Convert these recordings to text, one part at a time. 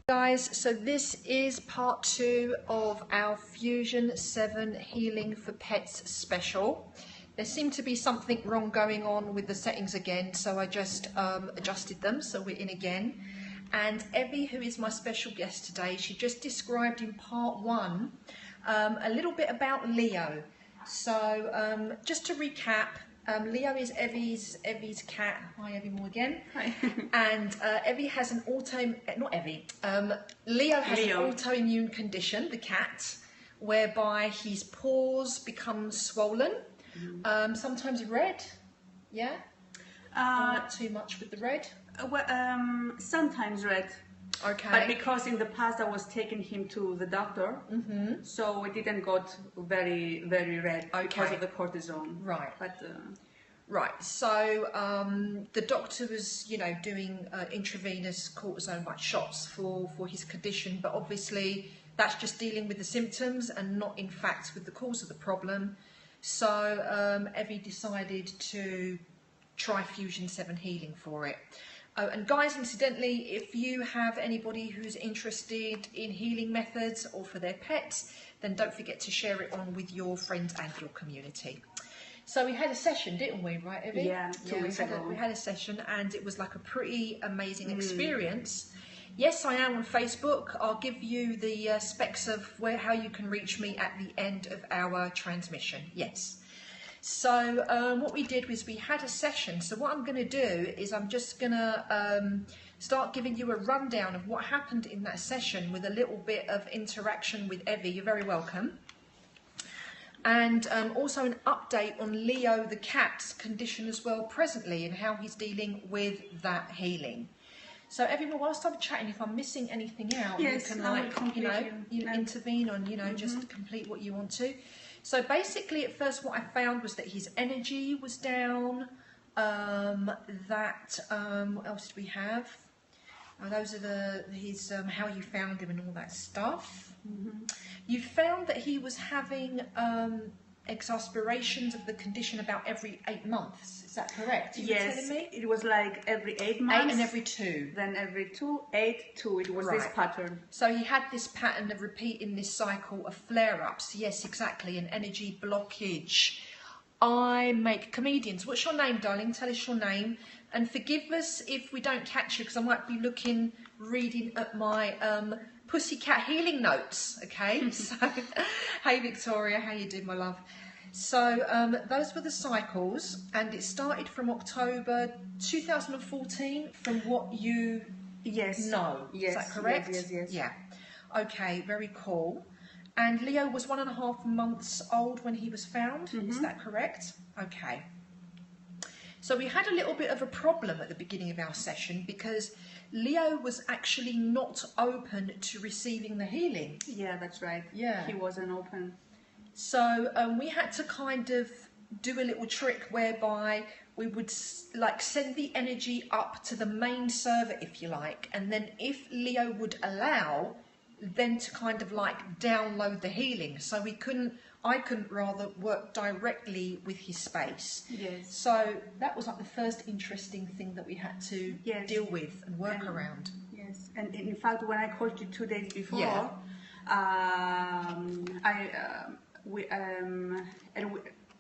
Guys, so this is part 2 of our Fusion 7 Healing for Pets special. There seemed to be something wrong going on with the settings again, so I just adjusted them, so we're in again. And Evie, who is my special guest today, she just described in part 1 a little bit about Leo. So just to recap, Leo is Evie's cat. Hi, Evie Moore again. Hi. And Evie has an Leo has an autoimmune condition, the cat, whereby his paws become swollen, sometimes red. Yeah. Not too much with the red. Sometimes red. Okay. But because in the past I was taking him to the doctor, so it didn't got very red because of the cortisone. Right. But right. So the doctor was, doing intravenous cortisone like shots for his condition, but obviously that's just dealing with the symptoms and not in fact with the cause of the problem. So Evie decided to try Fusion 7 healing for it. Oh, and guys, incidentally, if you have anybody who's interested in healing methods or for their pets, then don't forget to share it on with your friends and your community. So we had a session, didn't we, right, Evie? Yeah, 2 weeks ago. We had a session and it was like a pretty amazing experience. Yes, I am on Facebook. I'll give you the specs of how you can reach me at the end of our transmission. Yes. So what we did was we had a session. So what I'm going to do is I'm just going to start giving you a rundown of what happened in that session with a little bit of interaction with Evie. You're very welcome. And also an update on Leo the cat's condition as well presently and how he's dealing with that healing. So everyone, whilst I'm chatting, if I'm missing anything out, yes, you can you intervene on, just complete what you want to. So basically, at first, what I found was that his energy was down. What else did we have? Those are his how you found him and all that stuff. You found that he was having exasperations of the condition about every 8 months. Is that correct? Yes, telling me? it was like every 8 months. 8 and every 2. Then every 2, 8, 2. It was this pattern. So he had this pattern of repeating this cycle of flare-ups. Yes, exactly, an energy blockage. I make comedians. What's your name, darling? Tell us your name. And forgive us if we don't catch you, because I might be reading at my pussycat healing notes, okay? So, hey Victoria, how you doing, my love? So those were the cycles, and it started from October 2014, from what you know. Yes. Is that correct? Yes. Yeah. Okay, very cool. And Leo was 1.5 months old when he was found. Is that correct? Okay. So we had a little bit of a problem at the beginning of our session because Leo was actually not open to receiving the healing. Yeah, that's right. Yeah. He wasn't open. So we had to kind of do a little trick whereby we would send the energy up to the main server, if you like, and then if Leo would allow, then to kind of download the healing. So I couldn't rather work directly with his space. Yes. So that was the first interesting thing that we had to deal with and work around. Yes, and in fact, when I called you 2 days before,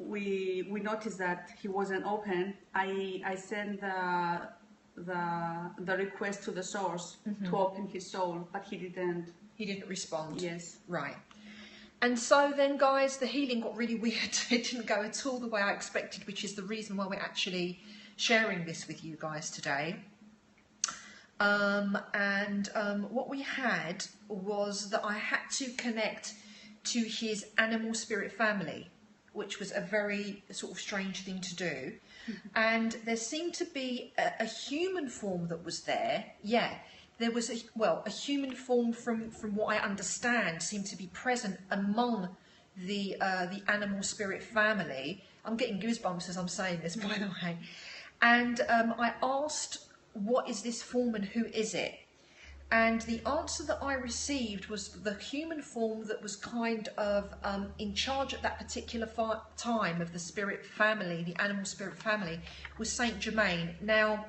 we noticed that he wasn't open. I sent the request to the source to open his soul, but he didn't. He didn't respond. Yes. Right. And so then, guys, the healing got really weird. It didn't go at all the way I expected, which is the reason why we're actually sharing this with you guys today. What we had was that I had to connect to his animal spirit family, which was a very sort of strange thing to do. And there seemed to be a human form that was there. Yeah. There was a human form from what I understand seemed to be present among the animal spirit family. I'm getting goosebumps as I'm saying this, by the way. And I asked, what is this form and who is it? And the answer that I received was the human form that was kind of in charge at that particular time of the spirit family, the animal spirit family, was Saint Germain. Now,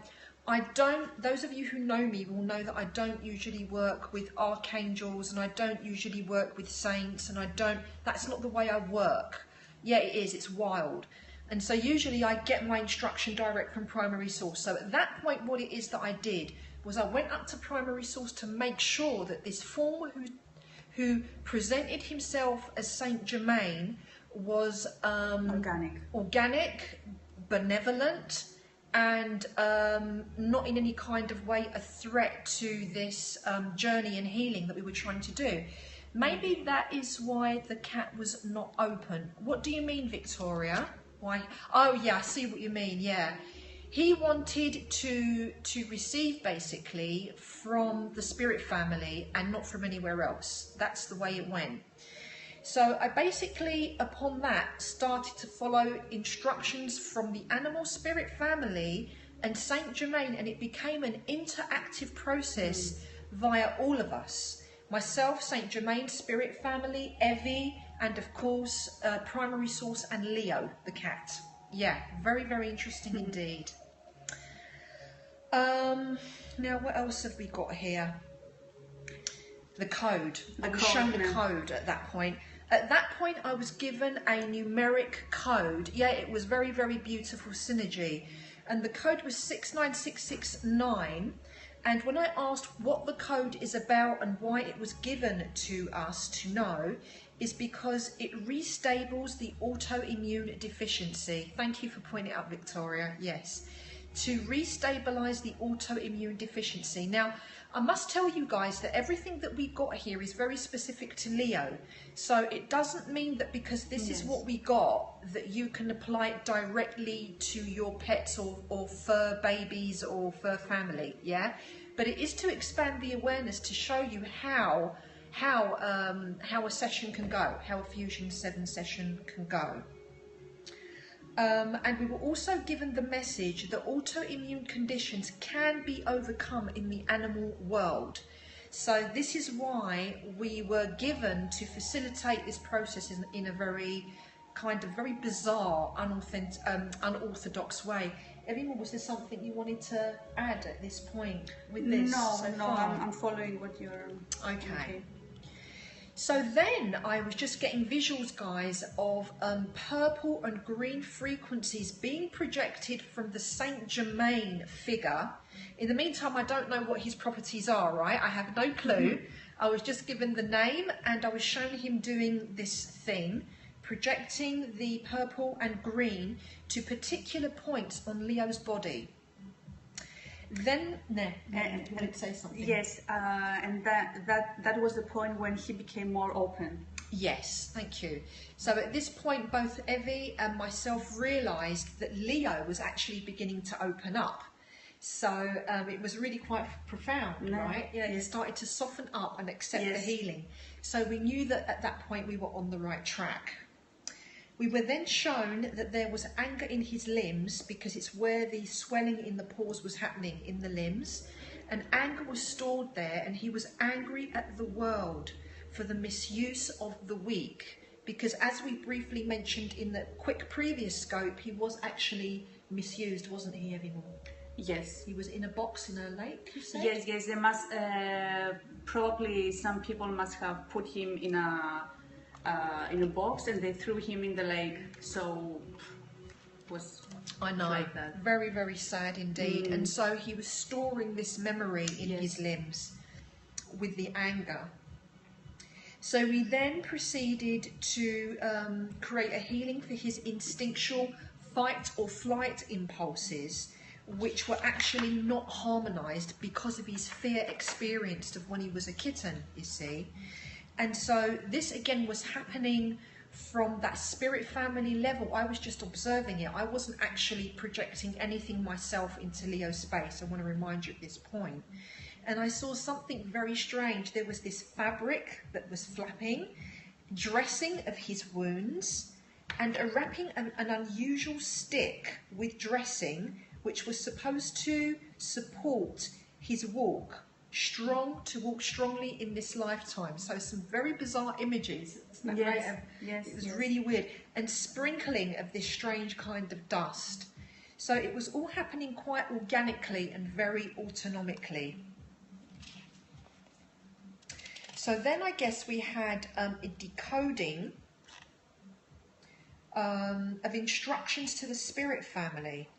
those of you who know me will know that I don't usually work with archangels, and I don't usually work with saints, and that's not the way I work. Yeah, it is, it's wild. And so usually I get my instruction direct from primary source. So at that point, what it is that I did was I went up to primary source to make sure that this form who presented himself as Saint Germain was organic, benevolent, and not in any kind of way a threat to this journey and healing that we were trying to do. Maybe that is why the cat was not open. What do you mean, Victoria? Why? Oh yeah, I see what you mean. Yeah, he wanted to receive basically from the spirit family and not from anywhere else. That's the way it went. So I basically, upon that, started to follow instructions from the animal spirit family and Saint Germain, and it became an interactive process via all of us. Myself, Saint Germain spirit family, Evie, and of course, primary source and Leo, the cat. Yeah, very, very interesting indeed. Now, what else have we got here? The code. I was shown the code at that point. At that point, I was given a numeric code. Yeah, it was very, very beautiful synergy. And the code was 69669. And when I asked what the code is about and why it was given to us to know, is because it restables the autoimmune deficiency. Thank you for pointing out, Victoria. Yes. To restabilize the autoimmune deficiency. Now, I must tell you guys that everything that we got here is very specific to Leo. So it doesn't mean that because this is what we got, that you can apply it directly to your pets or fur babies or fur family, yeah? But it is to expand the awareness to show you how a session can go, how a Fusion 7 session can go. And we were also given the message that autoimmune conditions can be overcome in the animal world. So this is why we were given to facilitate this process in a very kind of very bizarre, unorthodox way. Everyone, was there something you wanted to add at this point with this? No, I'm following what you're... Okay. So then I was just getting visuals, guys, of purple and green frequencies being projected from the Saint Germain figure. In the meantime, I don't know what his properties are, right? I have no clue. I was just given the name and I was shown him doing this thing, projecting the purple and green to particular points on Leo's body. Then, you wanted to say something. Yes, and that was the point when he became more open. Yes, thank you. So at this point, both Evie and myself realised that Leo was actually beginning to open up. So it was really quite profound, right? Yeah, he started to soften up and accept the healing. So we knew that at that point we were on the right track. We were then shown that there was anger in his limbs because it's where the swelling in the paws was happening, in the limbs. And anger was stored there, and he was angry at the world for the misuse of the weak. Because as we briefly mentioned in the quick previous scope, he was actually misused, wasn't he, everyone? Yes. He was in a box in a lake, you said? Yes, they must, probably some people must have put him in a box and they threw him in the lake, so was I know, like that. Very, very sad indeed. And so he was storing this memory in his limbs with the anger. So we then proceeded to create a healing for his instinctual fight or flight impulses, which were actually not harmonized because of his fear experienced of when he was a kitten, you see. And so this again was happening from that spirit family level. I was just observing it. I wasn't actually projecting anything myself into Leo's space. I want to remind you at this point. And I saw something very strange. There was this fabric that was flapping, dressing of his wounds, and a wrapping an unusual stick with dressing, which was supposed to support his walk. To walk strongly in this lifetime. So some very bizarre images. It was really weird. And sprinkling of this strange kind of dust. So it was all happening quite organically and very autonomically. So then I guess we had a decoding of instructions to the spirit family.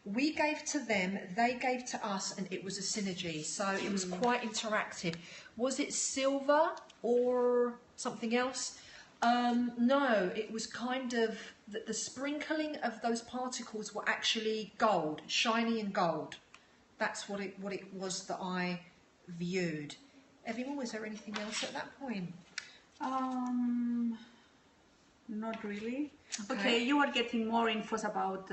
We gave to them, they gave to us, and it was a synergy. So it was quite interactive. Was it silver or something else? No, it was kind of the sprinkling of those particles were actually gold, shiny and gold. That's what it was that I viewed. Everyone, was there anything else at that point? Not really. Okay, you were getting more infos about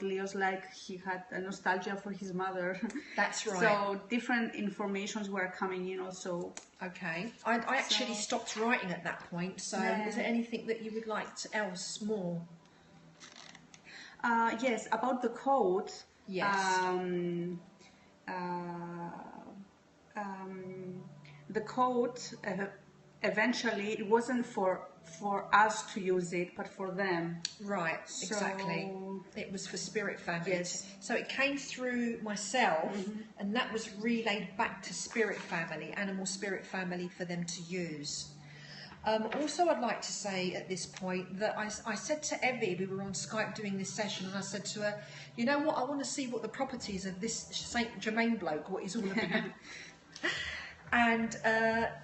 Leo's, like he had a nostalgia for his mother. That's right. So different informations were coming in also. Okay. I actually stopped writing at that point. So is there anything that you would like to else more? Yes, about the code. Yes. The code eventually it wasn't for us to use it, but for them. Right, exactly. It was for spirit family. Yes. So it came through myself, and that was relayed back to spirit family, animal spirit family, for them to use. Also, I'd like to say at this point that I said to Evie, we were on Skype doing this session, and I said to her, you know what, I want to see what the properties of this Saint Germain bloke, what he's all about. And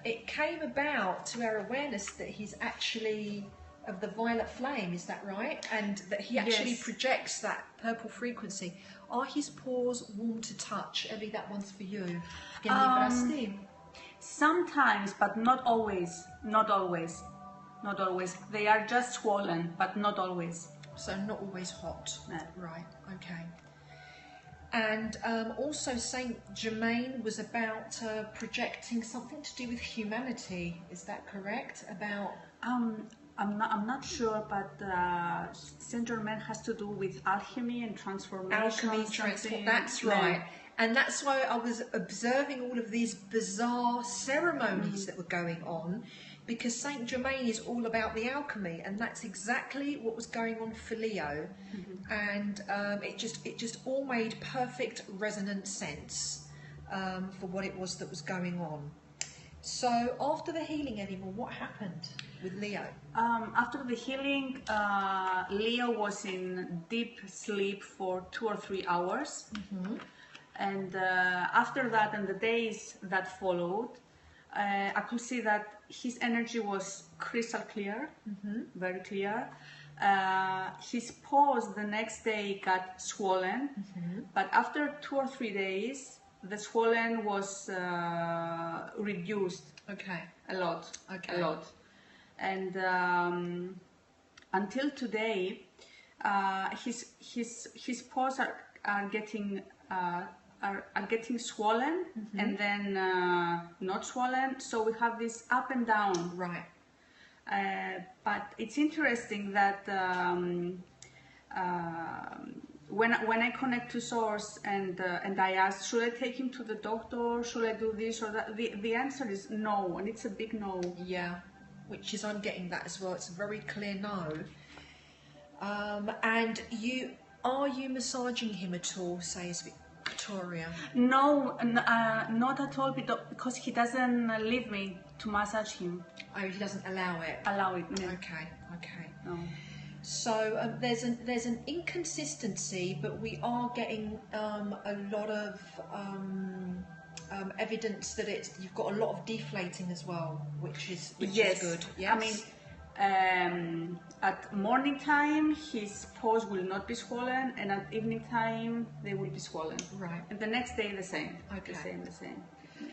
it came about to our awareness that he's actually of the violet flame, is that right? And that he actually projects that purple frequency. Are his paws warm to touch? Evie, that one's for you. Sometimes, but not always. Not always. Not always. They are just swollen, but not always. So not always hot. No. Right, okay. And also Saint Germain was about projecting something to do with humanity. Is that correct? About I'm not sure, but Saint Germain has to do with alchemy and transformation. That's right. And that's why I was observing all of these bizarre ceremonies that were going on, because Saint Germain is all about the alchemy, and that's exactly what was going on for Leo. And it just all made perfect resonant sense for what it was that was going on. So after the healing, anymore, what happened with Leo? After the healing, Leo was in deep sleep for 2 or 3 hours. And after that, and the days that followed, I could see that his energy was crystal clear, very clear. His paws the next day got swollen, but after 2 or 3 days, the swollen was reduced. Okay. A lot. Okay. A lot. And until today, his paws are getting swollen, and then not swollen. So we have this up and down. Right. But it's interesting that when I connect to Source and I ask, should I take him to the doctor? Should I do this or that? The answer is no, and it's a big no. Yeah, which is, I'm getting that as well. It's a very clear no. And are you massaging him at all, says Victoria? No, not at all, because he doesn't leave me to massage him. Oh, he doesn't allow it? Allow it, no. Okay. No. So there's an inconsistency, but we are getting a lot of evidence that you've got a lot of deflating as well, which is good. Yes. I mean, at morning time his paws will not be swollen, and at evening time they will be swollen. Right. And the next day the same. Okay. The same.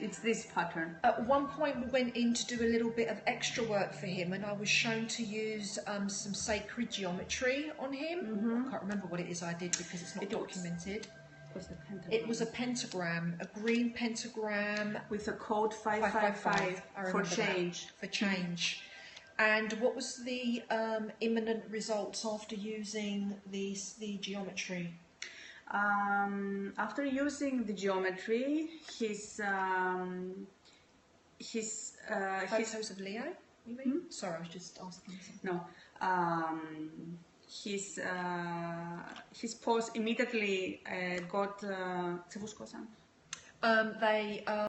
It's this pattern. At one point we went in to do a little bit of extra work for him, and I was shown to use some sacred geometry on him. I can't remember what it is I did because it's not documented. It was a pentagram, a green pentagram with a code 555 for change. For change. And what was the imminent results after using the geometry? After using the geometry, his photos of Leo, you mean? Sorry, I was just asking something. No. his pulse immediately got. They